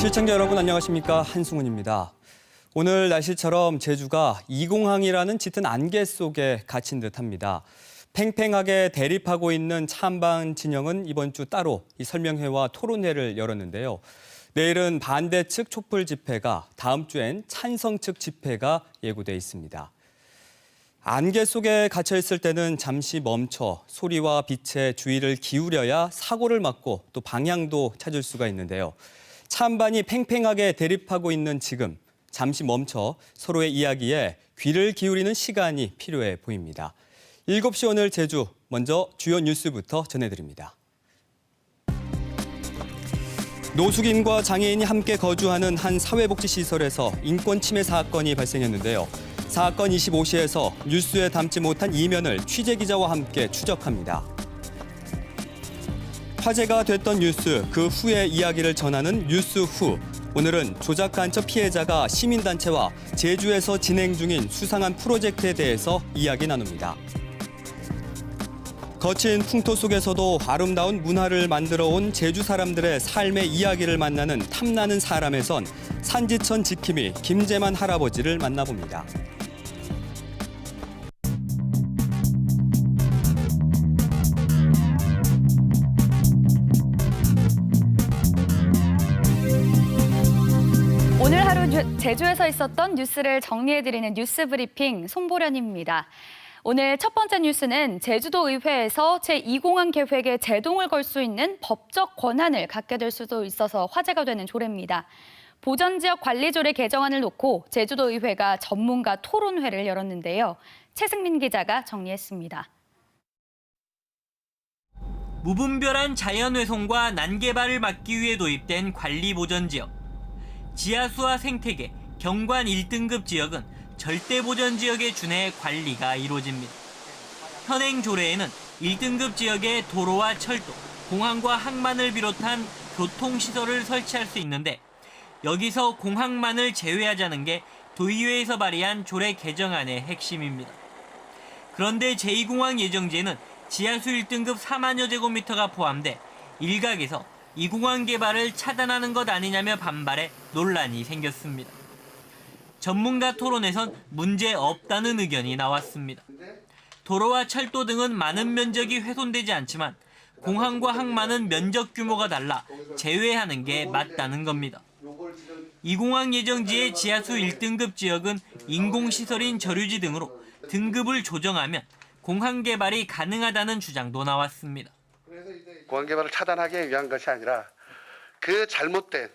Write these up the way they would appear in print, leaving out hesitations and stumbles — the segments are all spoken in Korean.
시청자 여러분 안녕하십니까, 한승훈입니다. 오늘 날씨처럼 제주가 이공항이라는 짙은 안개 속에 갇힌 듯합니다. 팽팽하게 대립하고 있는 찬반 진영은 이번 주 따로 이 설명회와 토론회를 열었는데요. 내일은 반대 측 촛불 집회가, 다음 주엔 찬성 측 집회가 예고돼 있습니다. 안개 속에 갇혀 있을 때는 잠시 멈춰 소리와 빛에 주의를 기울여야 사고를 막고 또 방향도 찾을 수가 있는데요. 찬반이 팽팽하게 대립하고 있는 지금, 잠시 멈춰 서로의 이야기에 귀를 기울이는 시간이 필요해 보입니다. 7시 오늘 제주, 먼저 주요 뉴스부터 전해드립니다. 노숙인과 장애인이 함께 거주하는 한 사회복지시설에서 인권 침해 사건이 발생했는데요. 사건 25시에서 뉴스에 담지 못한 이면을 취재기자와 함께 추적합니다. 화제가 됐던 뉴스, 그 후의 이야기를 전하는 뉴스 후. 오늘은 조작 간첩 피해자가 시민단체와 제주에서 진행 중인 수상한 프로젝트에 대해서 이야기 나눕니다. 거친 풍토 속에서도 아름다운 문화를 만들어온 제주 사람들의 삶의 이야기를 만나는 탐나는 사람에선 산지천 지킴이 김재만 할아버지를 만나봅니다. 오늘 하루 제주에서 있었던 뉴스를 정리해드리는 뉴스 브리핑 송보련입니다. 오늘 첫 번째 뉴스는 제주도 의회에서 제2공항 계획에 제동을 걸 수 있는 법적 권한을 갖게 될 수도 있어서 화제가 되는 조례입니다. 보전지역 관리조례 개정안을 놓고 제주도 의회가 전문가 토론회를 열었는데요. 최승민 기자가 정리했습니다. 무분별한 자연훼손과 난개발을 막기 위해 도입된 관리보전지역. 지하수와 생태계, 경관 1등급 지역은 절대보전지역에 준해 관리가 이루어집니다. 현행 조례에는 1등급 지역에 도로와 철도, 공항과 항만을 비롯한 교통시설을 설치할 수 있는데 여기서 공항만을 제외하자는 게 도의회에서 발의한 조례 개정안의 핵심입니다. 그런데 제2공항 예정지에는 지하수 1등급 4만여 제곱미터가 포함돼 일각에서 이 공항 개발을 차단하는 것 아니냐며 반발해 논란이 생겼습니다. 전문가 토론에선 문제 없다는 의견이 나왔습니다. 도로와 철도 등은 많은 면적이 훼손되지 않지만 공항과 항만은 면적 규모가 달라 제외하는 게 맞다는 겁니다. 이 공항 예정지의 지하수 1등급 지역은 인공시설인 저류지 등으로 등급을 조정하면 공항 개발이 가능하다는 주장도 나왔습니다. 공항 개발을 차단하기 위한 것이 아니라 그 잘못된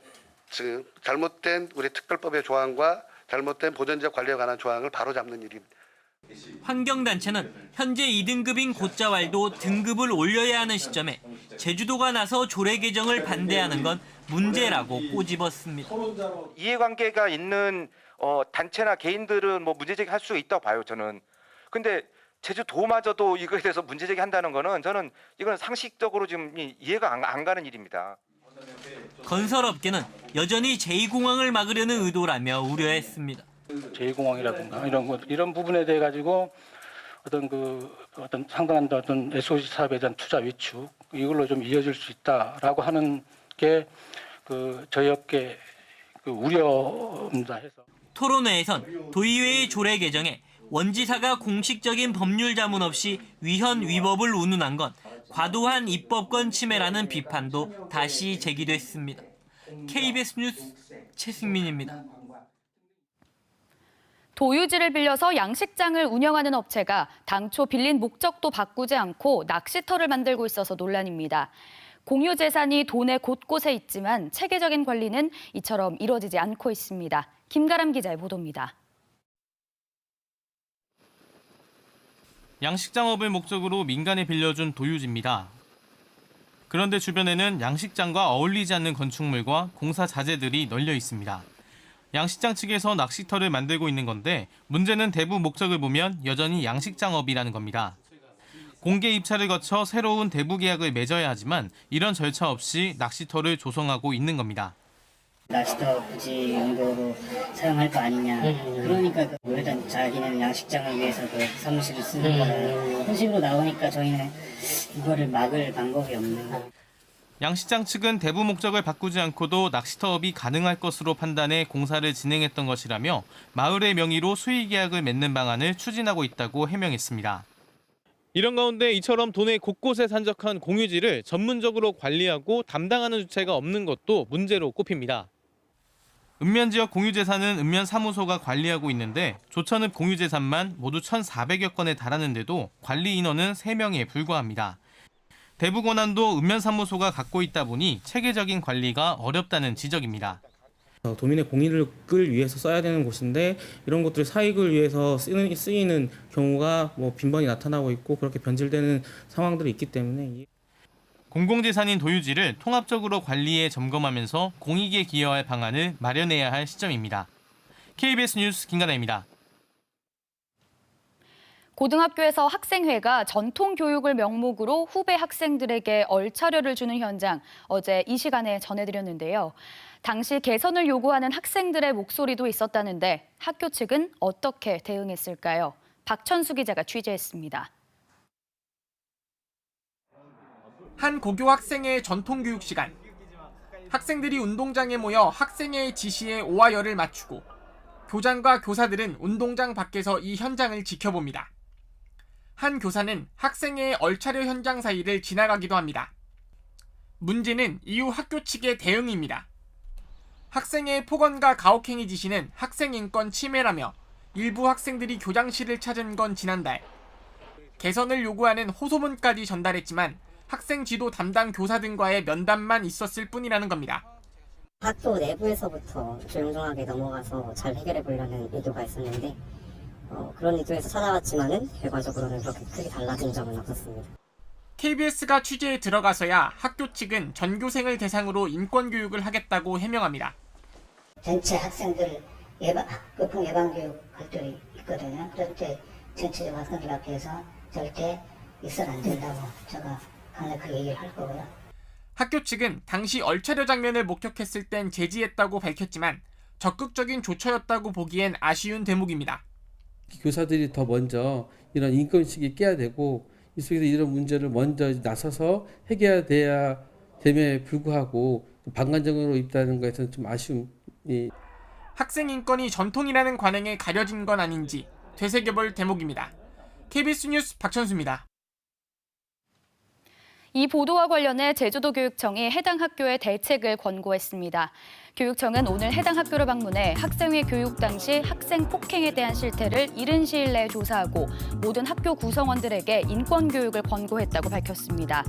우리 특별법의 조항과 잘못된 보전지역 관리에 관한 조항을 바로잡는 일입니다. 환경단체는 현재 2등급인 곶자왈도 등급을 올려야 하는 시점에 제주도가 나서 조례 개정을 반대하는 건 문제라고 꼬집었습니다. 이해관계가 있는 단체나 개인들은 뭐 문제제기할 수 있다고 봐요, 저는. 근데 제주도마저도 이거에 대해서 문제제기한다는 거는 저는 이건 상식적으로 지금 이해가 안 가는 일입니다. 건설업계는 여전히 제2공항을 막으려는 의도라며 우려했습니다. 제2공항이라든가 이런 부분에 대해 가지고 어떤 상당한 어떤 SOC 사업에 대한 투자 위축 이걸로 좀 이어질 수 있다라고 하는 게 저희 업계 우려입니다 해서. 토론회에선 도의회의 조례 개정에 원지사가 공식적인 법률 자문 없이 위헌 위법을 운운한 건 과도한 입법권 침해라는 비판도 다시 제기됐습니다. KBS 뉴스 최승민입니다. 도유지를 빌려서 양식장을 운영하는 업체가 당초 빌린 목적도 바꾸지 않고 낚시터를 만들고 있어서 논란입니다. 공유 재산이 도내 곳곳에 있지만 체계적인 관리는 이처럼 이루어지지 않고 있습니다. 김가람 기자의 보도입니다. 양식장업을 목적으로 민간에 빌려준 도유지입니다. 그런데 주변에는 양식장과 어울리지 않는 건축물과 공사 자재들이 널려 있습니다. 양식장 측에서 낚시터를 만들고 있는 건데 문제는 대부 목적을 보면 여전히 양식장업이라는 겁니다. 공개 입찰을 거쳐 새로운 대부 계약을 맺어야 하지만 이런 절차 없이 낚시터를 조성하고 있는 겁니다. 낚시터 굳이 용도로 사용할 거 아니냐. 그러니까 일단 자기는 양식장을 위해서 사무실을 쓰는 거라 그런 식으로 나오니까 저희는 이거를 막을 방법이 없는. 양식장 측은 대부 목적을 바꾸지 않고도 낚시터업이 가능할 것으로 판단해 공사를 진행했던 것이라며 마을의 명의로 수의 계약을 맺는 방안을 추진하고 있다고 해명했습니다. 이런 가운데 이처럼 도내 곳곳에 산적한 공유지를 전문적으로 관리하고 담당하는 주체가 없는 것도 문제로 꼽힙니다. 읍면 지역 공유재산은 읍면사무소가 관리하고 있는데 조천읍 공유재산만 모두 1,400여 건에 달하는데도 관리 인원은 3명에 불과합니다. 대부 권한도 읍면사무소가 갖고 있다 보니 체계적인 관리가 어렵다는 지적입니다. 도민의 공익을 위해서 써야 되는 곳인데 이런 것들이 사익을 위해서 쓰이는 경우가 빈번히 나타나고 있고 그렇게 변질되는 상황들이 있기 때문에 공공재산인 도유지를 통합적으로 관리해 점검하면서 공익에 기여할 방안을 마련해야 할 시점입니다. KBS 뉴스 김가나입니다. 고등학교에서 학생회가 전통교육을 명목으로 후배 학생들에게 얼차려를 주는 현장 어제 이 시간에 전해드렸는데요. 당시 개선을 요구하는 학생들의 목소리도 있었다는데 학교 측은 어떻게 대응했을까요? 박천수 기자가 취재했습니다. 한 고교 학생회의 전통교육 시간. 학생들이 운동장에 모여 학생회의 지시에 오와 열을 맞추고 교장과 교사들은 운동장 밖에서 이 현장을 지켜봅니다. 한 교사는 학생회의 얼차려 현장 사이를 지나가기도 합니다. 문제는 이후 학교 측의 대응입니다. 학생회의 폭언과 가혹행위 지시는 학생 인권 침해라며 일부 학생들이 교장실을 찾은 건 지난달. 개선을 요구하는 호소문까지 전달했지만 학생 지도 담당 교사 등과의 면담만 있었을 뿐이라는 겁니다. 학교 내부에서부터 조용조용하게 넘어가서 잘 해결해 보려는 의도가 있었는데 그런 의도에서 찾아왔지만은 결과적으로는 그렇게 크게 달라진 점은 없었습니다. KBS가 취재에 들어가서야 학교 측은 전교생을 대상으로 인권교육을 하겠다고 해명합니다. 전체 학생들 교통 예방 교육 할 때 있거든요. 그럴 때 전체적 학생들 앞에서 절대 있어는 안 된다고 제가 강력하게 얘기를 할 거고요. 학교 측은 당시 얼차려 장면을 목격했을 땐 제지했다고 밝혔지만 적극적인 조처였다고 보기엔 아쉬운 대목입니다. 교사들이 더 먼저 이런 인권의식이 깨야 되고 이 속에서 이런 문제를 먼저 나서서 해결돼야 됨에 불구하고 방관적으로 있다는 것에서는 좀 아쉬움이. 학생 인권이 전통이라는 관행에 가려진 건 아닌지 되새겨볼 대목입니다. KBS 뉴스 박천수입니다. 이 보도와 관련해 제주도교육청이 해당 학교에 대책을 권고했습니다. 교육청은 오늘 해당 학교를 방문해 학생회 교육 당시 학생 폭행에 대한 실태를 이른 시일 내에 조사하고 모든 학교 구성원들에게 인권교육을 권고했다고 밝혔습니다.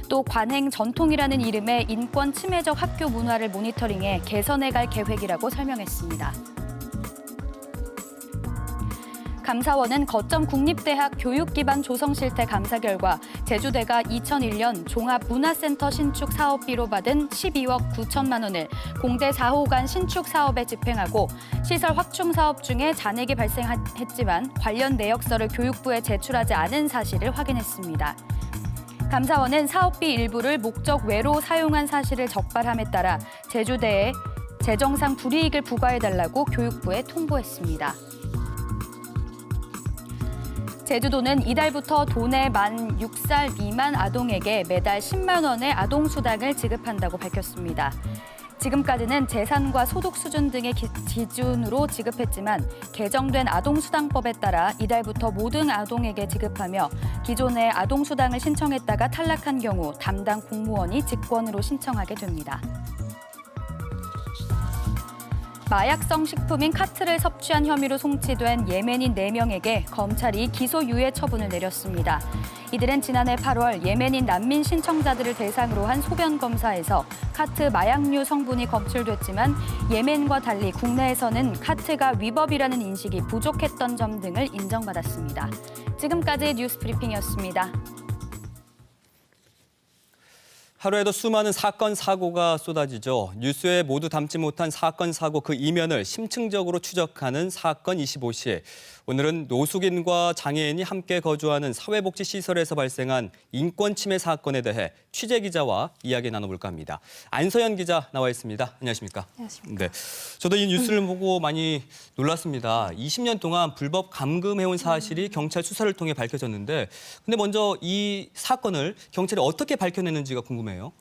또 관행 전통이라는 이름의 인권 침해적 학교 문화를 모니터링해 개선해갈 계획이라고 설명했습니다. 감사원은 거점 국립대학 교육기반 조성실태 감사 결과 제주대가 2001년 종합문화센터 신축 사업비로 받은 12억 9천만 원을 공대 4호관 신축 사업에 집행하고 시설 확충 사업 중에 잔액이 발생했지만 관련 내역서를 교육부에 제출하지 않은 사실을 확인했습니다. 감사원은 사업비 일부를 목적 외로 사용한 사실을 적발함에 따라 제주대에 재정상 불이익을 부과해달라고 교육부에 통보했습니다. 제주도는 이달부터 도내 만 6살 미만 아동에게 매달 10만 원의 아동수당을 지급한다고 밝혔습니다. 지금까지는 재산과 소득 수준 등의 기준으로 지급했지만 개정된 아동수당법에 따라 이달부터 모든 아동에게 지급하며 기존에 아동수당을 신청했다가 탈락한 경우 담당 공무원이 직권으로 신청하게 됩니다. 마약성 식품인 카트를 섭취한 혐의로 송치된 예멘인 4명에게 검찰이 기소유예 처분을 내렸습니다. 이들은 지난해 8월 예멘인 난민 신청자들을 대상으로 한 소변 검사에서 카트 마약류 성분이 검출됐지만 예멘과 달리 국내에서는 카트가 위법이라는 인식이 부족했던 점 등을 인정받았습니다. 지금까지 뉴스 브리핑이었습니다. 하루에도 수많은 사건, 사고가 쏟아지죠. 뉴스에 모두 담지 못한 사건, 사고 그 이면을 심층적으로 추적하는 사건 25시. 오늘은 노숙인과 장애인이 함께 거주하는 사회복지시설에서 발생한 인권 침해 사건에 대해 취재기자와 이야기 나눠볼까 합니다. 안서연 기자 나와 있습니다. 안녕하십니까? 안녕하십니까? 네, 저도 이 뉴스를 보고 많이 놀랐습니다. 20년 동안 불법 감금해온 사실이 경찰 수사를 통해 밝혀졌는데 근데 먼저 이 사건을 경찰이 어떻게 밝혀내는지가 궁금해요.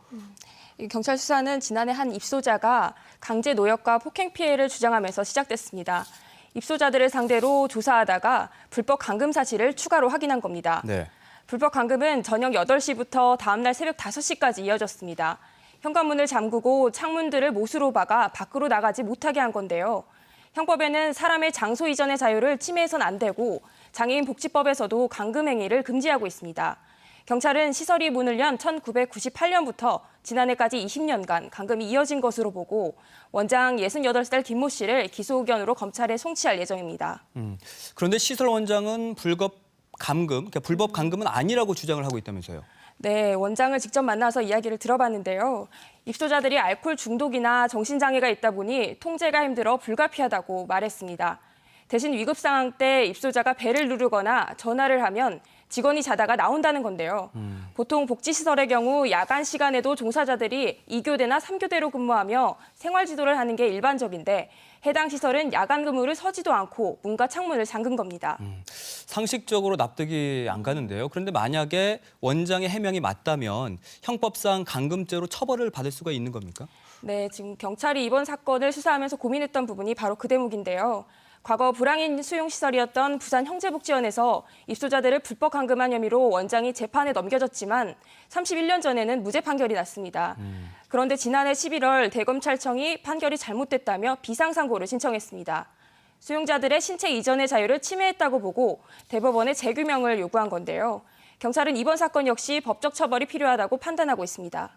이 경찰 수사는 지난해 한 입소자가 강제 노역과 폭행 피해를 주장하면서 시작됐습니다. 입소자들을 상대로 조사하다가 불법 감금 사실을 추가로 확인한 겁니다. 네. 불법 감금은 저녁 8시부터 다음날 새벽 5시까지 이어졌습니다. 현관문을 잠그고 창문들을 못으로 박아 밖으로 나가지 못하게 한 건데요. 형법에는 사람의 장소 이전의 자유를 침해해서는 안 되고 장애인 복지법에서도 감금 행위를 금지하고 있습니다. 경찰은 시설이 문을 연 1998년부터 지난해까지 20년간 감금이 이어진 것으로 보고 원장 68살 김모 씨를 기소 의견으로 검찰에 송치할 예정입니다. 그런데 시설 원장은 불법 감금은 아니라고 주장을 하고 있다면서요. 네, 원장을 직접 만나서 이야기를 들어봤는데요. 입소자들이 알코올 중독이나 정신장애가 있다 보니 통제가 힘들어 불가피하다고 말했습니다. 대신 위급 상황 때 입소자가 벨을 누르거나 전화를 하면 직원이 자다가 나온다는 건데요. 보통 복지시설의 경우 야간 시간에도 종사자들이 2교대나 3교대로 근무하며 생활지도를 하는 게 일반적인데 해당 시설은 야간 근무를 서지도 않고 문과 창문을 잠근 겁니다. 상식적으로 납득이 안 가는데요. 그런데 만약에 원장의 해명이 맞다면 형법상 감금죄로 처벌을 받을 수가 있는 겁니까? 네, 지금 경찰이 이번 사건을 수사하면서 고민했던 부분이 바로 그 대목인데요. 과거 불황인 수용시설이었던 부산 형제복지원에서 입소자들을 불법 감금한 혐의로 원장이 재판에 넘겨졌지만 31년 전에는 무죄 판결이 났습니다. 그런데 지난해 11월 대검찰청이 판결이 잘못됐다며 비상상고를 신청했습니다. 수용자들의 신체 이전의 자유를 침해했다고 보고 대법원에 재규명을 요구한 건데요. 경찰은 이번 사건 역시 법적 처벌이 필요하다고 판단하고 있습니다.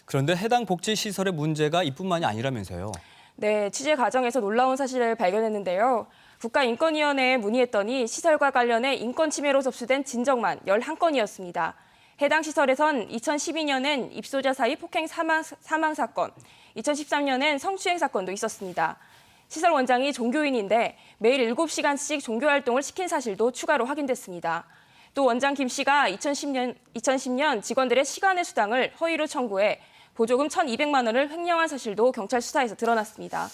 그런데 해당 복지시설의 문제가 이뿐만이 아니라면서요. 네, 취재 과정에서 놀라운 사실을 발견했는데요. 국가인권위원회에 문의했더니 시설과 관련해 인권 침해로 접수된 진정만 11건이었습니다. 해당 시설에선 2012년엔 입소자 사이 폭행 사망 사건, 2013년엔 성추행 사건도 있었습니다. 시설 원장이 종교인인데 매일 7시간씩 종교활동을 시킨 사실도 추가로 확인됐습니다. 또 원장 김 씨가 2010년 직원들의 시간의 수당을 허위로 청구해 보조금 1,200만 원을 횡령한 사실도 경찰 수사에서 드러났습니다.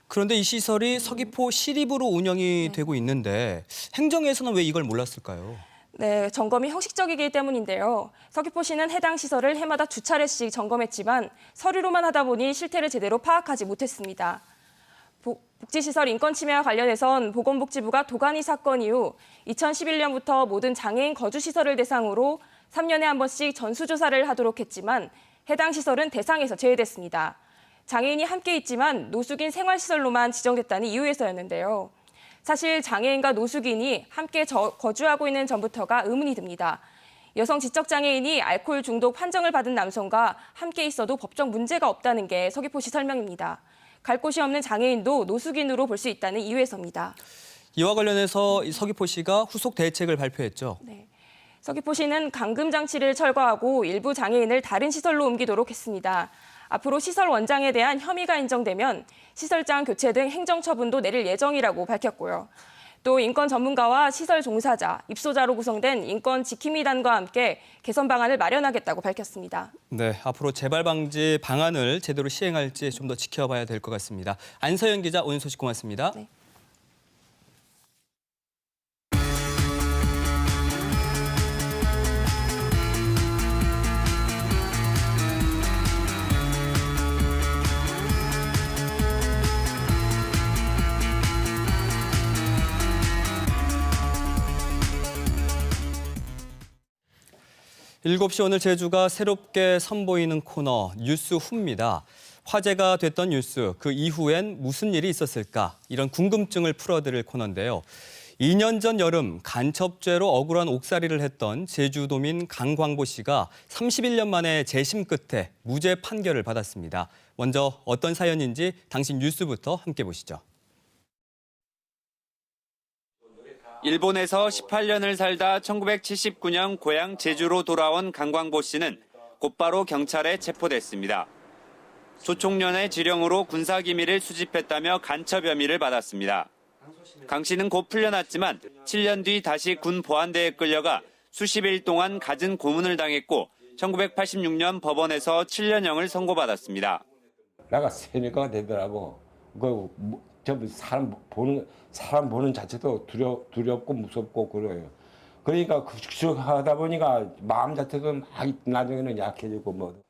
그런데 이 시설이 서귀포 시립으로 운영이 되고 있는데 행정에서는 왜 이걸 몰랐을까요? 네, 점검이 형식적이기 때문인데요. 서귀포시는 해당 시설을 해마다 2차례씩 점검했지만 서류로만 하다 보니 실태를 제대로 파악하지 못했습니다. 복지시설 인권 침해와 관련해선 보건복지부가 도가니 사건 이후 2011년부터 모든 장애인 거주시설을 대상으로 3년에 한 번씩 전수조사를 하도록 했지만 해당 시설은 대상에서 제외됐습니다. 장애인이 함께 있지만 노숙인 생활시설로만 지정됐다는 이유에서였는데요. 사실 장애인과 노숙인이 함께 거주하고 있는 전부터가 의문이 듭니다. 여성 지적장애인이 알코올 중독 판정을 받은 남성과 함께 있어도 법적 문제가 없다는 게 서귀포시 설명입니다. 갈 곳이 없는 장애인도 노숙인으로 볼 수 있다는 이유에서입니다. 이와 관련해서 서귀포시가 후속 대책을 발표했죠. 네. 서귀포시는 감금 장치를 철거하고 일부 장애인을 다른 시설로 옮기도록 했습니다. 앞으로 시설 원장에 대한 혐의가 인정되면 시설장 교체 등 행정처분도 내릴 예정이라고 밝혔고요. 또 인권 전문가와 시설 종사자, 입소자로 구성된 인권 지킴이단과 함께 개선 방안을 마련하겠다고 밝혔습니다. 네, 앞으로 재발 방지 방안을 제대로 시행할지 좀 더 지켜봐야 될 것 같습니다. 안서연 기자, 오늘 소식 고맙습니다. 네. 일곱 시 오늘 제주가 새롭게 선보이는 코너 뉴스 후입니다. 화제가 됐던 뉴스, 그 이후엔 무슨 일이 있었을까? 이런 궁금증을 풀어드릴 코너인데요. 2년 전 여름 간첩죄로 억울한 옥살이를 했던 제주도민 강광보 씨가 31년 만에 재심 끝에 무죄 판결을 받았습니다. 먼저 어떤 사연인지 당시 뉴스부터 함께 보시죠. 일본에서 18년을 살다 1979년 고향 제주로 돌아온 강광보 씨는 곧바로 경찰에 체포됐습니다. 소총련의 지령으로 군사기밀을 수집했다며 간첩 혐의를 받았습니다. 강 씨는 곧 풀려났지만 7년 뒤 다시 군 보안대에 끌려가 수십일 동안 갖은 고문을 당했고 1986년 법원에서 7년형을 선고받았습니다. 내가 세뇌가 되더라고. 사람 보는 자체도 두렵고 무섭고 그래요. 그러니까 하다 보니까 마음 자체도 막 나중에는 약해지고 뭐.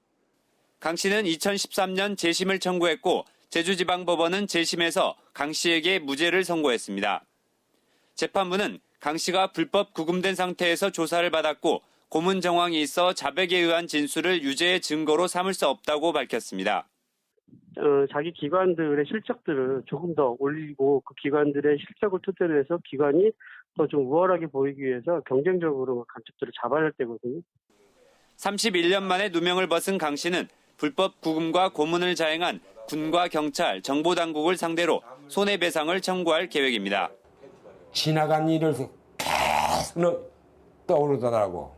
강 씨는 2013년 재심을 청구했고 제주지방법원은 재심에서 강 씨에게 무죄를 선고했습니다. 재판부는 강 씨가 불법 구금된 상태에서 조사를 받았고 고문 정황이 있어 자백에 의한 진술을 유죄의 증거로 삼을 수 없다고 밝혔습니다. 자기 기관들의 실적들을 조금 더 올리고 그 기관들의 실적을 토대로 해서 기관이 더 좀 우월하게 보이기 위해서 경쟁적으로 간첩들을 잡아야 할 때거든요. 31년 만에 누명을 벗은 강 씨는 불법 구금과 고문을 자행한 군과 경찰, 정보당국을 상대로 손해배상을 청구할 계획입니다. 지나간 일을 계속 떠오르더라고.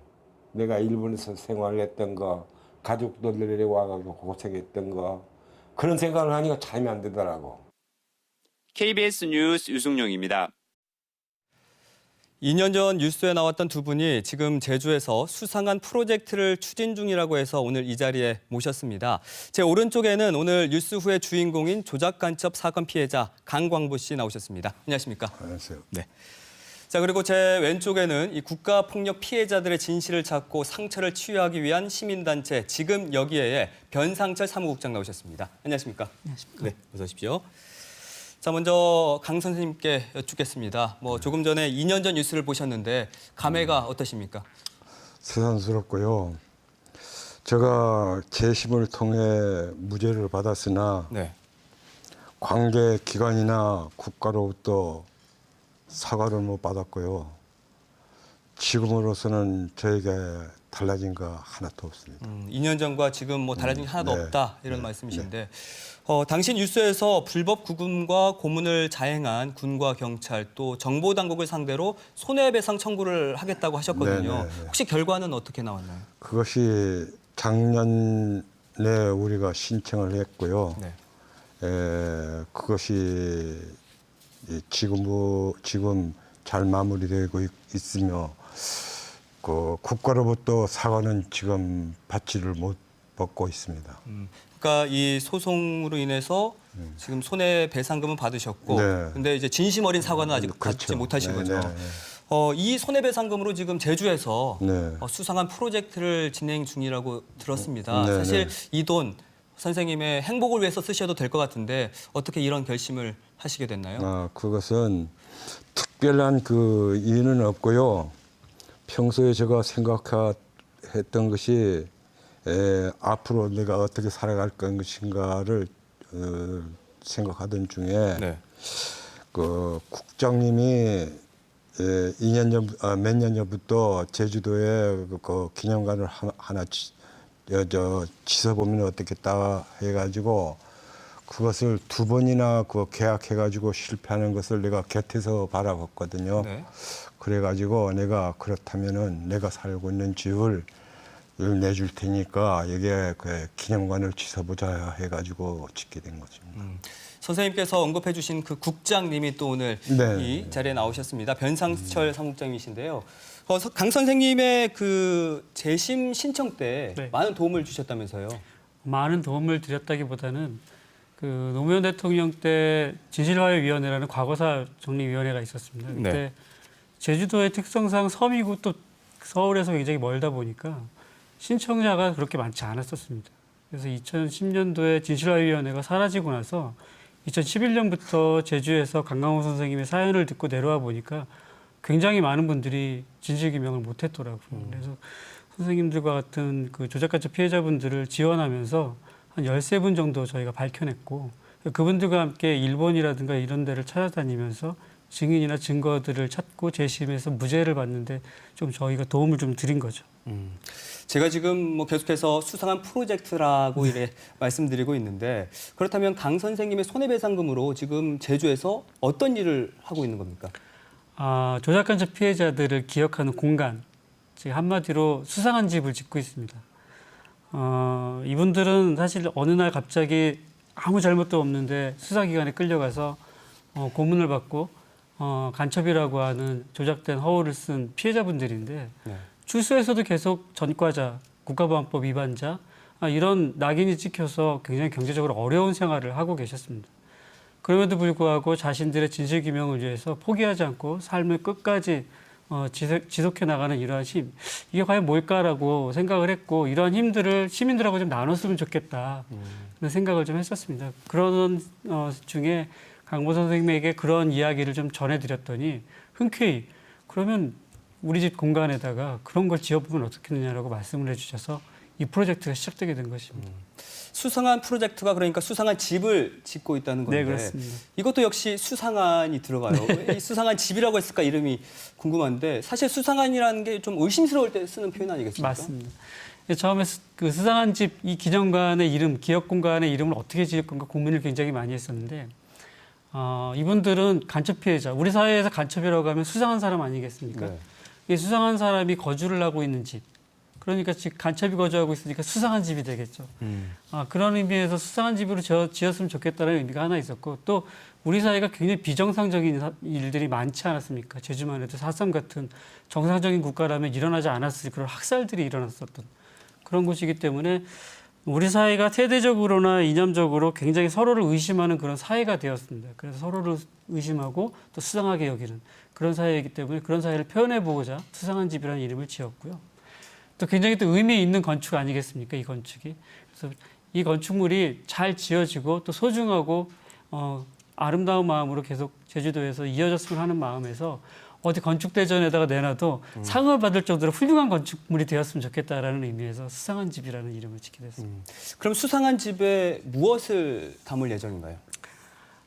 내가 일본에서 생활했던 거, 가족들 내려와가지고 고생했던 거, 그런 생각을 하니까 잠이 안 들더라고. KBS 뉴스 유승용입니다. 2년 전 뉴스에 나왔던 두 분이 지금 제주에서 수상한 프로젝트를 추진 중이라고 해서 오늘 이 자리에 모셨습니다. 제 오른쪽에는 오늘 뉴스 후의 주인공인 조작간첩 사건 피해자 강광보 씨 나오셨습니다. 안녕하십니까? 안녕하세요. 네. 자, 그리고 제 왼쪽에는 이 국가폭력 피해자들의 진실을 찾고 상처를 치유하기 위한 시민단체 지금 여기에의 변상철 사무국장 나오셨습니다. 안녕하십니까? 안녕하십니까? 네, 어서 오십시오. 자, 먼저 강 선생님께 여쭙겠습니다. 조금 전에 2년 전 뉴스를 보셨는데 감회가 어떠십니까? 새삼스럽고요. 제가 재심을 통해 무죄를 받았으나 관계 기관이나 국가로부터 사과를 못 받았고요. 지금으로서는 저에게 달라진 거 하나도 없습니다. 2년 전과 지금 달라진 게 하나도 없다 이런 말씀이신데 당시 뉴스에서 불법 구금과 고문을 자행한 군과 경찰 또 정보당국을 상대로 손해배상 청구를 하겠다고 하셨거든요. 혹시 결과는 어떻게 나왔나요? 그것이 작년에 우리가 신청을 했고요. 그것이 지금 잘 마무리되고 있으며 그 국가로부터 사과는 지금 받지를 못받고 있습니다. 그러니까 이 소송으로 인해서 지금 손해배상금은 받으셨고, 근데 이제 진심 어린 사과는 아직 받지 못하신 거죠. 이 손해배상금으로 지금 제주에서 수상한 프로젝트를 진행 중이라고 들었습니다. 사실 이 돈 선생님의 행복을 위해서 쓰셔도 될 것 같은데 어떻게 이런 결심을 하시게 됐나요? 그것은 특별한 그 이유는 없고요. 평소에 제가 생각했던 것이 앞으로 내가 어떻게 살아갈 것인가를 생각하던 중에 그 국장님이 몇 년 전부터 제주도에 그 기념관을 하나 지어보면 어떻겠다 해가지고 그것을 2번이나 그 계약해가지고 실패하는 것을 내가 곁에서 바라봤거든요. 그래가지고 내가 그렇다면은 내가 살고 있는 집을 내줄 테니까 여기에 그 기념관을 지어보자 해가지고 짓게 된 것입니다. 선생님께서 언급해 주신 그 국장님이 또 오늘 이 자리에 나오셨습니다. 변상철 사무국장이신데요. 강 선생님의 그 재심 신청 때 많은 도움을 주셨다면서요? 많은 도움을 드렸다기보다는 그 노무현 대통령 때 진실화해위원회라는 과거사 정리위원회가 있었습니다. 그때 제주도의 특성상 섬이고 또 서울에서 굉장히 멀다 보니까 신청자가 그렇게 많지 않았었습니다. 그래서 2010년도에 진실화위원회가 사라지고 나서 2011년부터 제주에서 강강호 선생님의 사연을 듣고 내려와 보니까 굉장히 많은 분들이 진실규명을 못했더라고요. 그래서 선생님들과 같은 그 조작간첩 피해자분들을 지원하면서 한 13분 정도 저희가 밝혀냈고 그분들과 함께 일본이라든가 이런 데를 찾아다니면서 증인이나 증거들을 찾고 재심해서 무죄를 받는데 좀 저희가 도움을 좀 드린 거죠. 제가 지금 계속해서 수상한 프로젝트라고 이래 말씀드리고 있는데 그렇다면 강 선생님의 손해배상금으로 지금 제주에서 어떤 일을 하고 있는 겁니까? 조작간첩 피해자들을 기억하는 공간, 즉 한마디로 수상한 집을 짓고 있습니다. 이분들은 사실 어느 날 갑자기 아무 잘못도 없는데 수사기관에 끌려가서 고문을 받고 간첩이라고 하는 조작된 허울을 쓴 피해자분들인데 출소에서도 계속 전과자, 국가보안법 위반자 이런 낙인이 찍혀서 굉장히 경제적으로 어려운 생활을 하고 계셨습니다. 그럼에도 불구하고 자신들의 진실규명을 위해서 포기하지 않고 삶을 끝까지 지속해 나가는 이러한 힘, 이게 과연 뭘까라고 생각을 했고, 이러한 힘들을 시민들하고 좀 나눴으면 좋겠다 그런 생각을 좀 했었습니다. 그런 중에 강보 선생님에게 그런 이야기를 좀 전해드렸더니 흔쾌히 그러면 우리 집 공간에다가 그런 걸 지어보면 어떻겠느냐라고 말씀을 해주셔서 이 프로젝트가 시작되게 된 것입니다. 수상한 프로젝트가 그러니까 수상한 집을 짓고 있다는 건데 네, 그렇습니다. 이것도 역시 수상한이 들어가요. 왜 이 수상한 집이라고 했을까 이름이 궁금한데 사실 수상한이라는 게 좀 의심스러울 때 쓰는 표현 아니겠습니까? 맞습니다. 처음에 그 수상한 집 이 기념관의 이름, 기업 공간의 이름을 어떻게 지을 건가 고민을 굉장히 많이 했었는데 이분들은 간첩 피해자, 우리 사회에서 간첩이라고 하면 수상한 사람 아니겠습니까? 네. 이 수상한 사람이 거주를 하고 있는 집, 그러니까 즉 간첩이 거주하고 있으니까 수상한 집이 되겠죠. 그런 의미에서 수상한 집으로 지었으면 좋겠다는 의미가 하나 있었고, 또 우리 사회가 굉장히 비정상적인 일들이 많지 않았습니까? 제주만 해도 4.3 같은 정상적인 국가라면 일어나지 않았을 그런 학살들이 일어났었던 그런 곳이기 때문에 우리 사회가 세대적으로나 이념적으로 굉장히 서로를 의심하는 그런 사회가 되었습니다. 그래서 서로를 의심하고 또 수상하게 여기는 그런 사회이기 때문에 그런 사회를 표현해보고자 수상한 집이라는 이름을 지었고요. 또 굉장히 또 의미 있는 건축 아니겠습니까? 이 건축이. 그래서 이 건축물이 잘 지어지고 또 소중하고 아름다운 마음으로 계속 제주도에서 이어졌으면 하는 마음에서 어디 건축대전에다가 내놔도 상을 받을 정도로 훌륭한 건축물이 되었으면 좋겠다라는 의미에서 수상한 집이라는 이름을 짓게 됐습니다. 그럼 수상한 집에 무엇을 담을 예정인가요?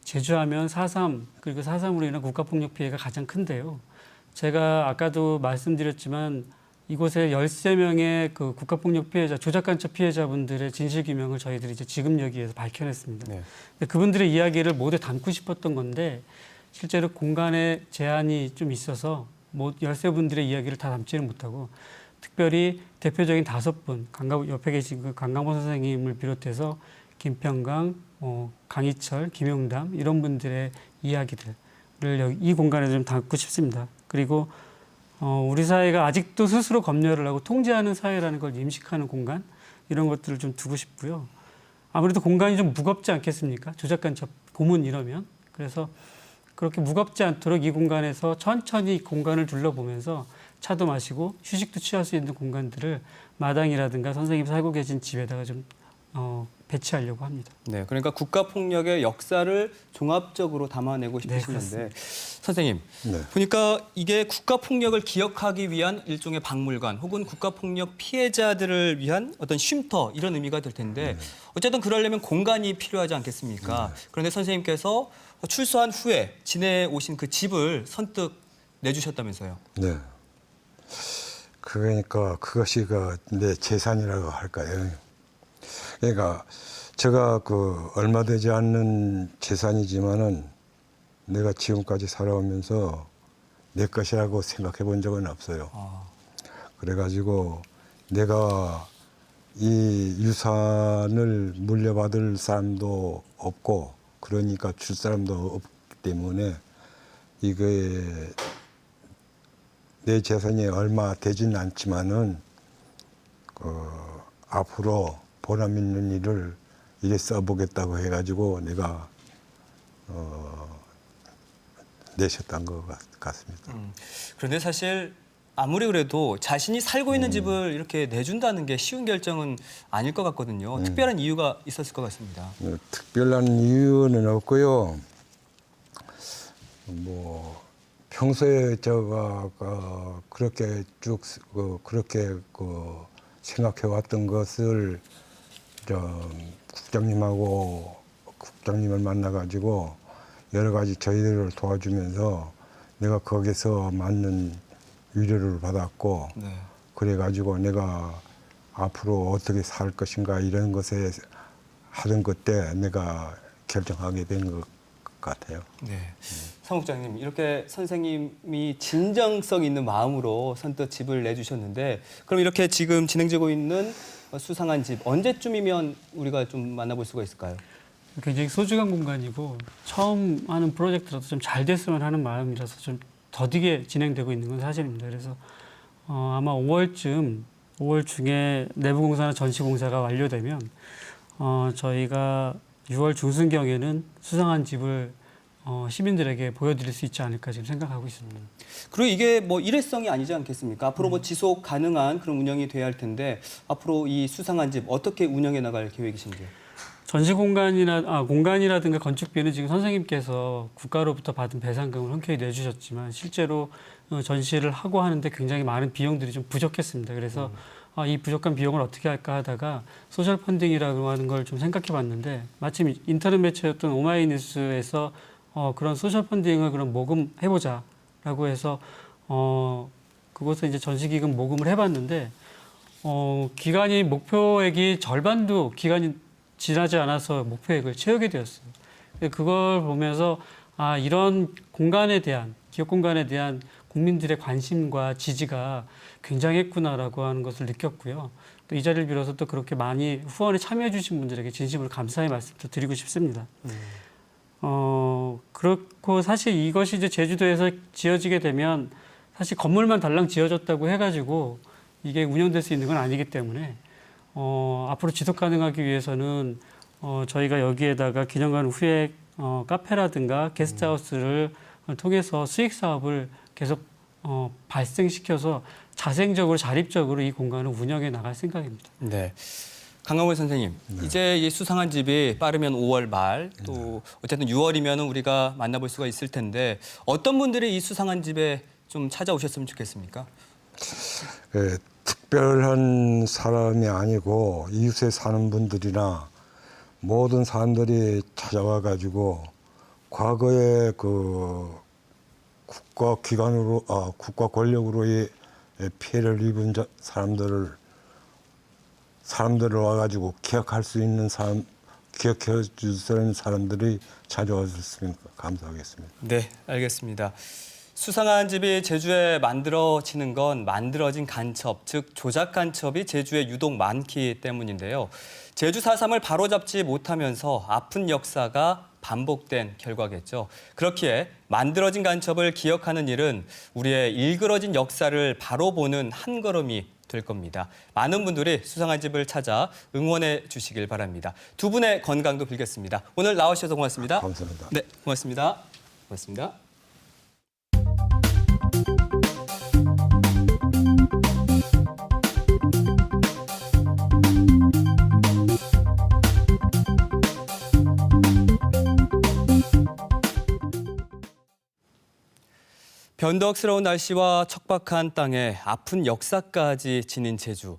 제주하면 4.3 그리고 4.3으로 인한 국가폭력 피해가 가장 큰데요. 제가 아까도 말씀드렸지만 이곳에 13명의 그 국가폭력 피해자, 조작간첩 피해자분들의 진실규명을 저희들이 이제 지금 여기에서 밝혀냈습니다. 네. 근데 그분들의 이야기를 모두 담고 싶었던 건데 실제로 공간에 제한이 좀 있어서 13분들의 이야기를 다 담지는 못하고 특별히 대표적인 5분, 옆에 계신 그 강강보 선생님을 비롯해서 김평강, 강희철, 김용담 이런 분들의 이야기들을 이 공간에 좀 담고 싶습니다. 그리고 우리 사회가 아직도 스스로 검열을 하고 통제하는 사회라는 걸 인식하는 공간 이런 것들을 좀 두고 싶고요. 아무래도 공간이 좀 무겁지 않겠습니까? 조작간첩 고문 이러면. 그래서 그렇게 무겁지 않도록 이 공간에서 천천히 공간을 둘러보면서 차도 마시고 휴식도 취할 수 있는 공간들을 마당이라든가 선생님이 살고 계신 집에다가 좀 배치하려고 합니다. 네, 그러니까 국가폭력의 역사를 종합적으로 담아내고 싶으시는데 네, 선생님, 보니까 이게 국가폭력을 기억하기 위한 일종의 박물관 혹은 국가폭력 pi해자들을 위한 어떤 쉼터 이런 의미가 될 텐데 어쨌든 그러려면 공간이 필요하지 않겠습니까? 그런데 선생님께서 출소한 후에 지내오신 그 집을 선뜻 내주셨다면서요? 네. 그러니까 그것이 내 재산이라고 할까요? 그러니까 제가 얼마 되지 않는 재산이지만은 내가 지금까지 살아오면서 내 것이라고 생각해 본 적은 없어요. 그래가지고 내가 이 유산을 물려받을 사람도 없고 그러니까 줄 사람도 없기 때문에 이게 내 재산이 얼마 되지는 않지만은 앞으로 보람 있는 일을 이래 써보겠다고 해가지고 내가 내셨던 것 같습니다. 그런데 사실 아무리 그래도 자신이 살고 있는 집을 이렇게 내준다는 게 쉬운 결정은 아닐 것 같거든요. 특별한 이유가 있었을 것 같습니다. 특별한 이유는 없고요. 평소에 제가 그렇게 쭉 그렇게 생각해 왔던 것을 국장님을 만나가지고 여러 가지 저희들을 도와주면서 내가 거기서 맞는 위로를 받았고 그래가지고 내가 앞으로 어떻게 살 것인가 이런 것에 하던 그때 내가 결정하게 된 것 같아요. 네. 사무국장님, 이렇게 선생님이 진정성 있는 마음으로 선뜻 집을 내주셨는데 그럼 이렇게 지금 진행되고 있는 수상한 집 언제쯤이면 우리가 좀 만나볼 수가 있을까요? 굉장히 소중한 공간이고 처음 하는 프로젝트라도 좀 잘 됐으면 하는 마음이라서 좀 더디게 진행되고 있는 건 사실입니다. 그래서 아마 5월 중에 내부 공사나 전시 공사가 완료되면 저희가 6월 중순경에는 수상한 집을 시민들에게 보여드릴 수 있지 않을까 지금 생각하고 있습니다. 그리고 이게 뭐 일회성이 아니지 않겠습니까? 앞으로 뭐 지속 가능한 그런 운영이 돼야 할 텐데 앞으로 이 수상한 집 어떻게 운영해 나갈 계획이신지요? 전시 공간이라든가 건축비는 지금 선생님께서 국가로부터 받은 배상금을 흔쾌히 내주셨지만 실제로 전시를 하고 하는데 굉장히 많은 비용들이 좀 부족했습니다. 그래서 이 부족한 비용을 어떻게 할까 하다가 소셜 펀딩이라고 하는 걸 좀 생각해 봤는데 마침 인터넷 매체였던 오마이뉴스에서 그런 소셜 펀딩을 그럼 모금해보자라고 해서 그것을 이제 전시기금 모금을 해봤는데 기간이 목표액이 절반도 기간이 지나지 않아서 목표액을 채우게 되었어요. 그걸 보면서 이런 공간에 대한 기업 공간에 대한 국민들의 관심과 지지가 굉장했구나라고 하는 것을 느꼈고요. 또 이 자리를 빌어서 또 그렇게 많이 후원에 참여해 주신 분들에게 진심으로 감사의 말씀도 드리고 싶습니다. 그렇고 사실 이것이 이제 제주도에서 지어지게 되면 사실 건물만 달랑 지어졌다고 해가지고 이게 운영될 수 있는 건 아니기 때문에 앞으로 지속 가능하기 위해서는 저희가 여기에다가 기념관 후에 카페라든가 게스트하우스를 통해서 수익 사업을 계속 발생시켜서 자생적으로 자립적으로 이 공간을 운영해 나갈 생각입니다. 네. 강강원 선생님, 이제 이 수상한 집이 빠르면 5월 말, 또 어쨌든 6월이면 우리가 만나볼 수가 있을 텐데 어떤 분들이 이 수상한 집에 좀 찾아오셨으면 좋겠습니까? 특별한 사람이 아니고 이웃에 사는 분들이나 모든 사람들이 찾아와 가지고 과거에 그 국가 기관으로 국가 권력으로의 피해를 입은 사람들을 와가지고 기억할 수 있는 사람, 기억해 줄 수 있는 사람들이 찾아왔으면 감사하겠습니다. 네, 알겠습니다. 수상한 집이 제주에 만들어지는 건 만들어진 간첩, 즉 조작 간첩이 제주에 유독 많기 때문인데요. 제주 4.3을 바로잡지 못하면서 아픈 역사가 반복된 결과겠죠. 그렇기에 만들어진 간첩을 기억하는 일은 우리의 일그러진 역사를 바로 보는 한 걸음이 될 겁니다. 많은 분들이 수상한 집을 찾아 응원해 주시길 바랍니다. 두 분의 건강도 빌겠습니다. 오늘 나와주셔서 고맙습니다. 감사합니다. 네, 고맙습니다. 고맙습니다. 변덕스러운 날씨와 척박한 땅에 아픈 역사까지 지닌 제주.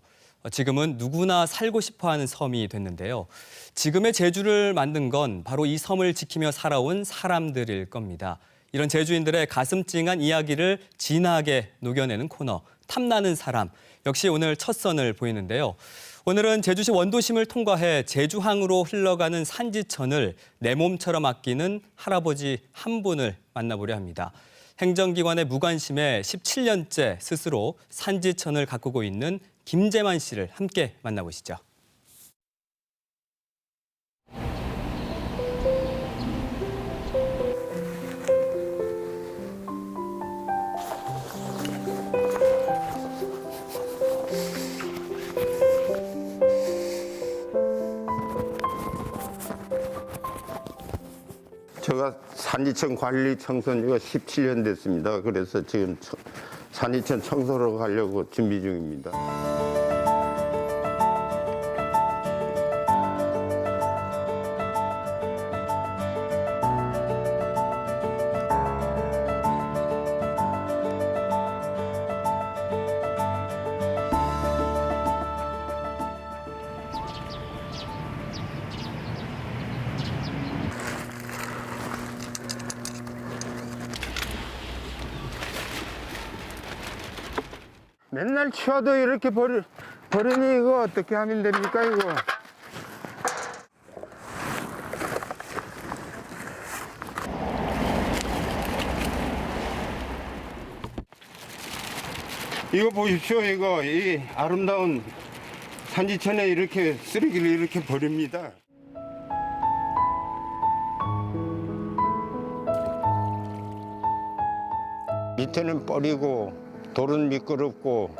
지금은 누구나 살고 싶어하는 섬이 됐는데요. 지금의 제주를 만든 건 바로 이 섬을 지키며 살아온 사람들일 겁니다. 이런 제주인들의 가슴 찡한 이야기를 진하게 녹여내는 코너, 탐나는 사람. 역시 오늘 첫 선을 보이는데요. 오늘은 제주시 원도심을 통과해 제주항으로 흘러가는 산지천을 내 몸처럼 아끼는 할아버지 한 분을 만나보려 합니다. 행정기관의 무관심에 17년째 스스로 산지천을 가꾸고 있는 김재만 씨를 함께 만나보시죠. 제가 산지천 관리 청소는 17년 됐습니다. 그래서 지금 산지천 청소로 가려고 준비 중입니다. 맨날 치워도 이렇게 버리니 이거 어떻게 하면 됩니까 이거? 이거 보십시오. 이거 이 아름다운 산지천에 이렇게 쓰레기를 이렇게 버립니다. 밑에는 버리고 돌은 미끄럽고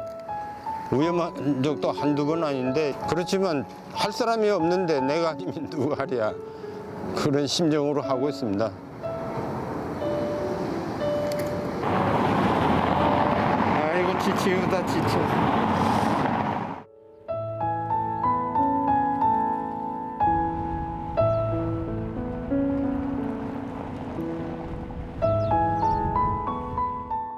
위험한 적도 한두 번 아닌데 그렇지만 할 사람이 없는데 내가 아니면 누가 하랴 그런 심정으로 하고 있습니다. 지치우다 지쳐.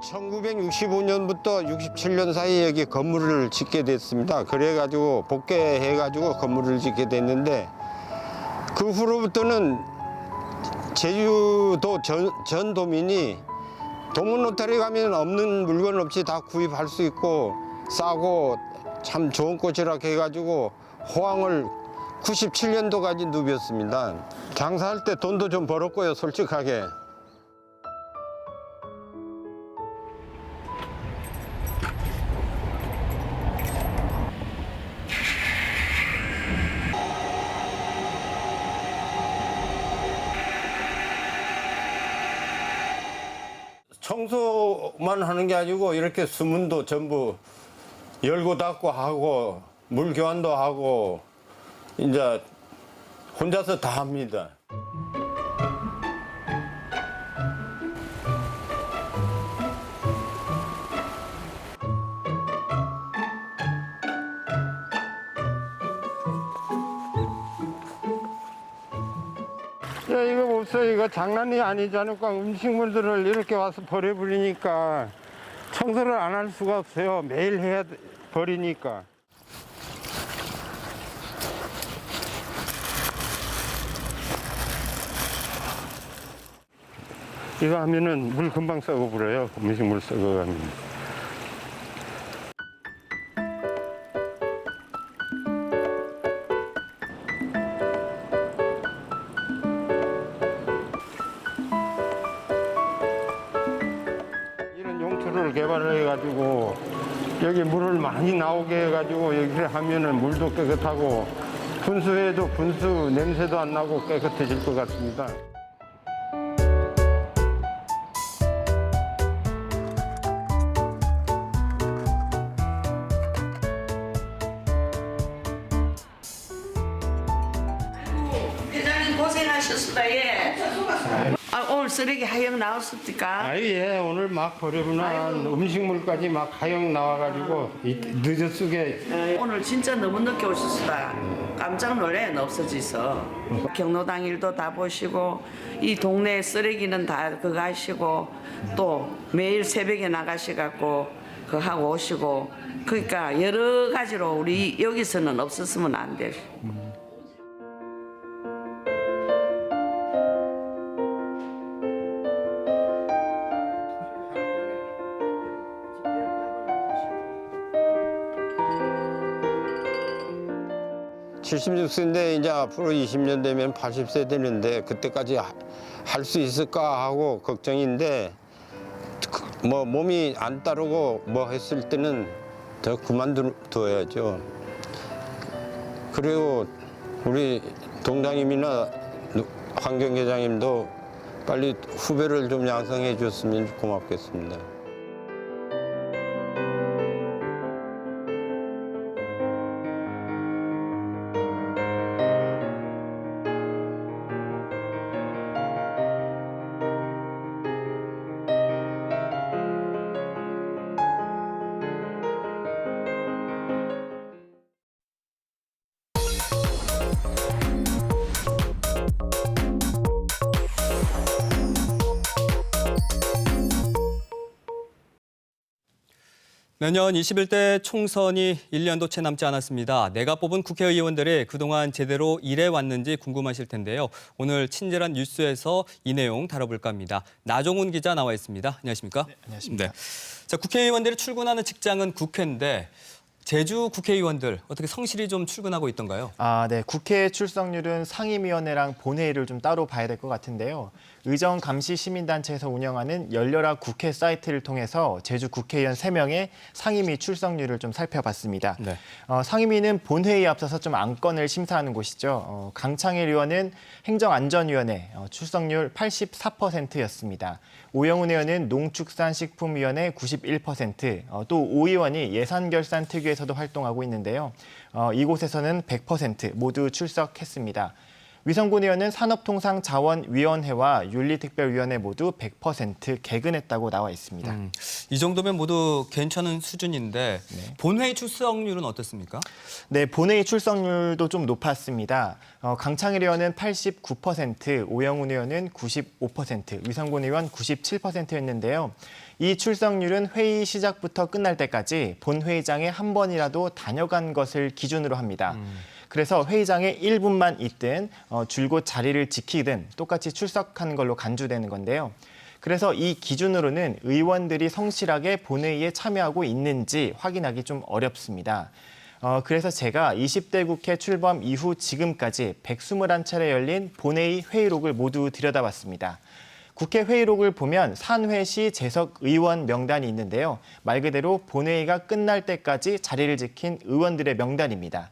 (1965년부터) (67년) 사이에 여기 건물을 짓게 됐습니다. 그래가지고 복개해가지고 건물을 짓게 됐는데, 그 후로부터는 제주도 전 도민이 동문 로터리 가면 없는 물건 없이 다 구입할 수 있고 싸고 참 좋은 꽃이라 해가지고 호황을 97년도까지 누볐습니다. 장사할 때 돈도 좀 벌었고요, 솔직하게. 청소만 하는 게 아니고 이렇게 수문도 전부 열고 닫고 하고 물 교환도 하고 이제 혼자서 다 합니다. 야, 이거 보세요. 이거 장난이 아니지 않을까. 음식물들을 이렇게 와서 버려버리니까 청소를 안 할 수가 없어요. 매일 해야 버리니까. 이거 하면은 물 금방 썩어버려요. 음식물 썩어가면. 개발을 해가지고 여기 물을 많이 나오게 해가지고 여기를 하면은 물도 깨끗하고 분수해도 분수 냄새도 안 나고 깨끗해질 것 같습니다. 회장님 고생하셨습니다. 예. 오늘 쓰레기 하영 나왔습니까? 아유, 예, 오늘 막 버려놓은 음식물까지 막 하영 나와가지고 늦어쓰게. 오늘 진짜 너무 늦게 오셨습니다. 깜짝 놀래요, 없어져서. 경로당 일도 다 보시고 이 동네 쓰레기는 다 그거 하시고 또 매일 새벽에 나가셔갖고 그거 하고 오시고 그러니까 여러 가지로 우리 여기서는 없었으면 안 돼요. (76세인데) 이제 앞으로 20년 되면 80세 되는데 그때까지 할 수 있을까 하고 걱정인데, 뭐 몸이 안 따르고 뭐 했을 때는 더 그만둬야죠. 그리고 우리 동장님이나 환경회장님도 빨리 후배를 좀 양성해 줬으면 고맙겠습니다. 내년 21대 총선이 1년도 채 남지 않았습니다. 내가 뽑은 국회의원들이 그동안 제대로 일해왔는지 궁금하실 텐데요. 오늘 친절한 뉴스에서 이 내용 다뤄볼까 합니다. 나종훈 기자 나와 있습니다. 안녕하십니까? 네, 안녕하십니까? 네. 자, 국회의원들이 출근하는 직장은 국회인데 제주 국회의원들 어떻게 성실히 좀 출근하고 있던가요? 네. 국회 출석률은 상임위원회랑 본회의를 좀 따로 봐야 될 것 같은데요. 의정감시시민단체에서 운영하는 열려라 국회 사이트를 통해서 제주 국회의원 3명의 상임위 출석률을 좀 살펴봤습니다. 네. 상임위는 본회의에 앞서서 좀 안건을 심사하는 곳이죠. 강창일 의원은 행정안전위원회 출석률 84%였습니다. 오영훈 의원은 농축산식품위원회 91%, 또 오 의원이 예산결산특위에서도 활동하고 있는데요. 이곳에서는 100% 모두 출석했습니다. 위성군 의원은 산업통상자원위원회와 윤리특별위원회 모두 100% 개근했다고 나와 있습니다. 이 정도면 모두 괜찮은 수준인데 본회의 출석률은 어떻습니까? 네, 본회의 출석률도 좀 높았습니다. 강창일 의원은 89%, 오영훈 의원은 95%, 위성군 의원 97%였는데요. 이 출석률은 회의 시작부터 끝날 때까지 본회의장에 한 번이라도 다녀간 것을 기준으로 합니다. 그래서 회의장에 1분만 있든 줄곧 자리를 지키든 똑같이 출석한 걸로 간주되는 건데요. 그래서 이 기준으로는 의원들이 성실하게 본회의에 참여하고 있는지 확인하기 좀 어렵습니다. 그래서 제가 20대 국회 출범 이후 지금까지 121차례 열린 본회의 회의록을 모두 들여다봤습니다. 국회 회의록을 보면 산회 시 재석 의원 명단이 있는데요. 말 그대로 본회의가 끝날 때까지 자리를 지킨 의원들의 명단입니다.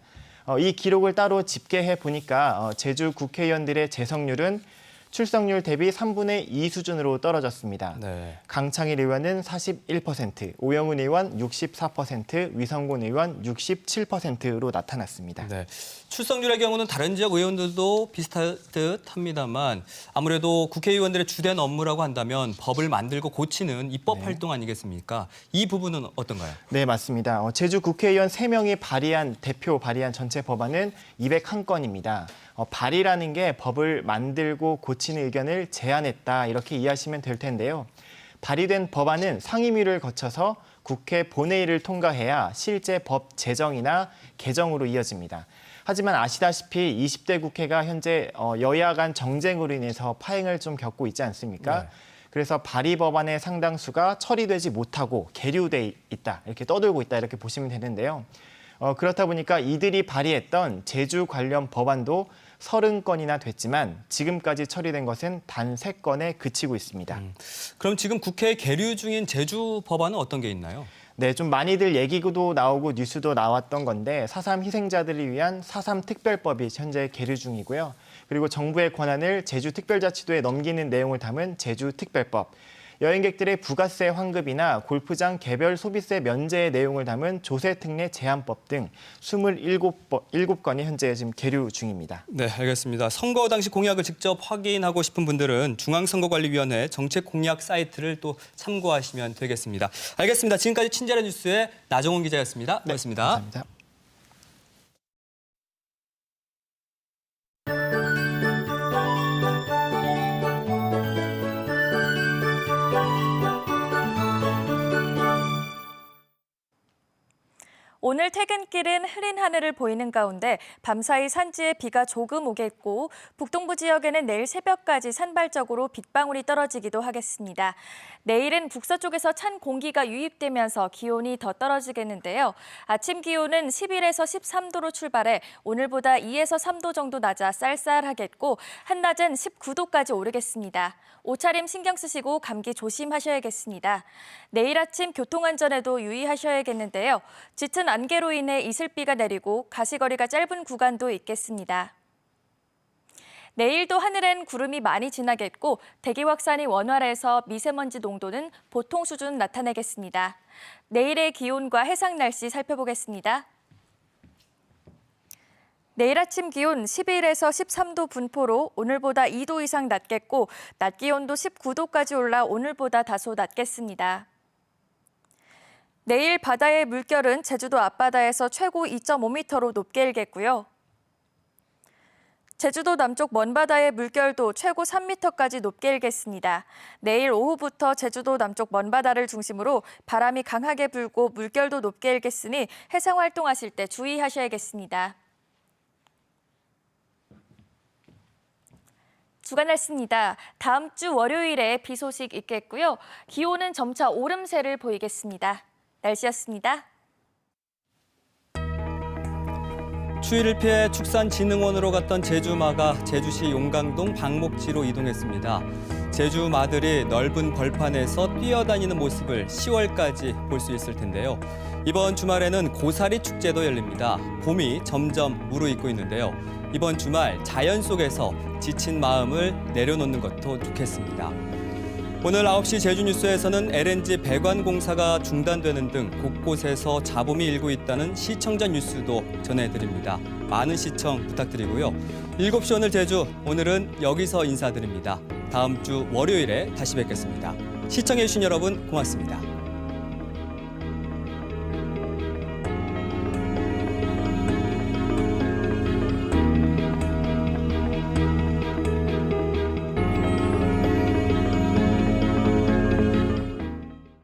이 기록을 따로 집계해 보니까 제주 국회의원들의 재석률은 출석률 대비 3분의 2 수준으로 떨어졌습니다. 네. 강창일 의원은 41%, 오영훈 의원 64%, 위성군 의원 67%로 나타났습니다. 네. 출석률의 경우는 다른 지역 의원들도 비슷할 듯 합니다만 아무래도 국회의원들의 주된 업무라고 한다면 법을 만들고 고치는 입법 활동 아니겠습니까? 이 부분은 어떤가요? 네, 맞습니다. 제주 국회의원 3명이 대표 발의한 전체 법안은 201건입니다. 발의라는 게 법을 만들고 고치는 의견을 제안했다 이렇게 이해하시면 될 텐데요. 발의된 법안은 상임위를 거쳐서 국회 본회의를 통과해야 실제 법 제정이나 개정으로 이어집니다. 하지만 아시다시피 20대 국회가 현재 여야 간 정쟁으로 인해서 파행을 좀 겪고 있지 않습니까? 네. 그래서 발의 법안의 상당수가 처리되지 못하고 계류돼 있다, 이렇게 떠돌고 있다 이렇게 보시면 되는데요. 그렇다 보니까 이들이 발의했던 제주 관련 법안도 30건이나 됐지만 지금까지 처리된 것은 단 3건에 그치고 있습니다. 그럼 지금 국회에 계류 중인 제주 법안은 어떤 게 있나요? 네, 좀 많이들 얘기도 나오고 뉴스도 나왔던 건데 4.3 희생자들을 위한 4.3 특별법이 현재 계류 중이고요. 그리고 정부의 권한을 제주특별자치도에 넘기는 내용을 담은 제주특별법, 여행객들의 부가세 환급이나 골프장 개별 소비세 면제의 내용을 담은 조세특례 제한법 등 27건이 현재 지금 계류 중입니다. 네, 알겠습니다. 선거 당시 공약을 직접 확인하고 싶은 분들은 중앙선거관리위원회 정책 공약 사이트를 또 참고하시면 되겠습니다. 알겠습니다. 지금까지 친절한 뉴스의 나정훈 기자였습니다. 고맙습니다. 네, 감사합니다. 오늘 퇴근길은 흐린 하늘을 보이는 가운데 밤사이 산지에 비가 조금 오겠고 북동부 지역에는 내일 새벽까지 산발적으로 빗방울이 떨어지기도 하겠습니다. 내일은 북서쪽에서 찬 공기가 유입되면서 기온이 더 떨어지겠는데요. 아침 기온은 11에서 13도로 출발해 오늘보다 2에서 3도 정도 낮아 쌀쌀하겠고 한낮은 19도까지 오르겠습니다. 옷차림 신경 쓰시고 감기 조심하셔야겠습니다. 내일 아침 교통안전에도 유의하셔야겠는데요. 짙은 안개로 인해 이슬비가 내리고 가시거리가 짧은 구간도 있겠습니다. 내일도 하늘엔 구름이 많이 지나겠고 대기 확산이 원활해서 미세먼지 농도는 보통 수준 나타내겠습니다. 내일의 기온과 해상 날씨 살펴보겠습니다. 내일 아침 기온 11에서 13도 분포로 오늘보다 2도 이상 낮겠고 낮 기온도 19도까지 올라 오늘보다 다소 낮겠습니다. 내일 바다의 물결은 제주도 앞바다에서 최고 2.5m로 높게 일겠고요. 제주도 남쪽 먼바다의 물결도 최고 3m까지 높게 일겠습니다. 내일 오후부터 제주도 남쪽 먼바다를 중심으로 바람이 강하게 불고 물결도 높게 일겠으니 해상 활동하실 때 주의하셔야겠습니다. 주간 날씨입니다. 다음 주 월요일에 비 소식 있겠고요. 기온은 점차 오름세를 보이겠습니다. 날씨였습니다. 추위를 피해 축산진흥원으로 갔던 제주마가 제주시 용강동 방목지로 이동했습니다. 제주마들이 넓은 벌판에서 뛰어다니는 모습을 10월까지 볼 수 있을 텐데요. 이번 주말에는 고사리 축제도 열립니다. 봄이 점점 무르익고 있는데요. 이번 주말 자연 속에서 지친 마음을 내려놓는 것도 좋겠습니다. 오늘 9시 제주뉴스에서는 LNG 배관 공사가 중단되는 등 곳곳에서 잡음이 일고 있다는 시청자 뉴스도 전해드립니다. 많은 시청 부탁드리고요. 7시 오늘 제주, 오늘은 여기서 인사드립니다. 다음 주 월요일에 다시 뵙겠습니다. 시청해주신 여러분 고맙습니다.